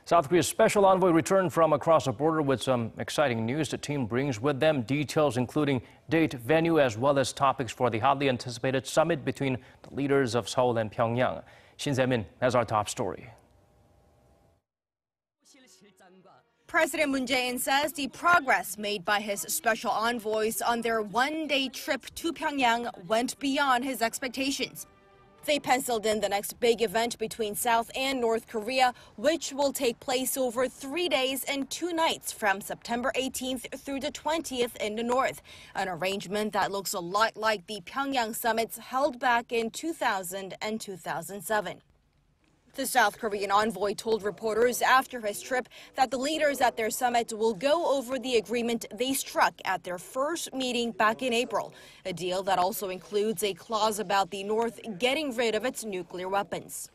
South Korea's special envoy returned from across the border with some exciting news. The team brings with them details including date, venue, as well as topics for the hotly anticipated summit between the leaders of Seoul and Pyongyang. Shin Se-min has our top story. President Moon Jae-in says the progress made by his special envoys on their one-day trip to Pyongyang went beyond his expectations. They penciled in the next big event between South and North Korea, which will take place over 3 days and 2 nights from September 18th through the 20th in the north, an arrangement that looks a lot like the Pyongyang summits held back in 2000 and 2007. The South Korean envoy told reporters after his trip that the leaders at their summit will go over the agreement they struck at their first meeting back in April, a deal that also includes a clause about the North getting rid of its nuclear weapons.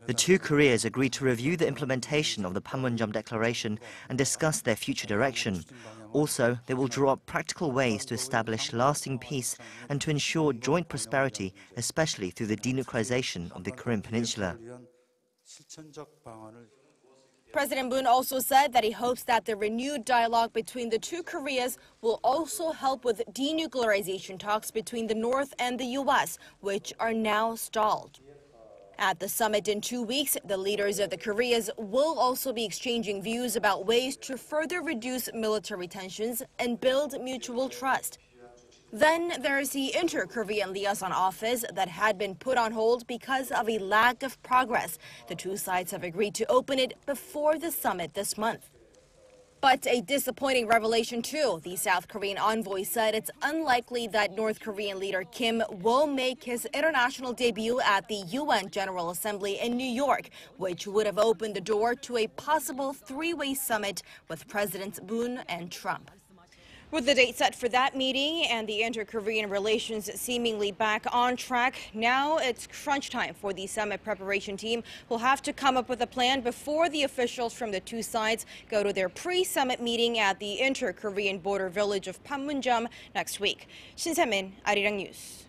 The two Koreas agreed to review the implementation of the Panmunjom Declaration and discuss their future direction. Also, they will draw up practical ways to establish lasting peace and to ensure joint prosperity, especially through the denuclearization of the Korean Peninsula. President Moon also said that he hopes that the renewed dialogue between the two Koreas will also help with denuclearization talks between the North and the U.S., which are now stalled. At the summit in 2 weeks, the leaders of the Koreas will also be exchanging views about ways to further reduce military tensions and build mutual trust. Then there's the Inter-Korean Liaison Office that had been put on hold because of a lack of progress. The two sides have agreed to open it before the summit this month. But a disappointing revelation too. The South Korean envoy said it's unlikely that North Korean leader Kim will make his international debut at the UN General Assembly in New York, which would have opened the door to a possible three-way summit with Presidents Moon and Trump. With the date set for that meeting and the inter-Korean relations seemingly back on track, now it's crunch time for the summit preparation team. We'll have to come up with a plan before the officials from the two sides go to their pre-summit meeting at the inter-Korean border village of Panmunjom next week. Shin Se-min, Arirang News.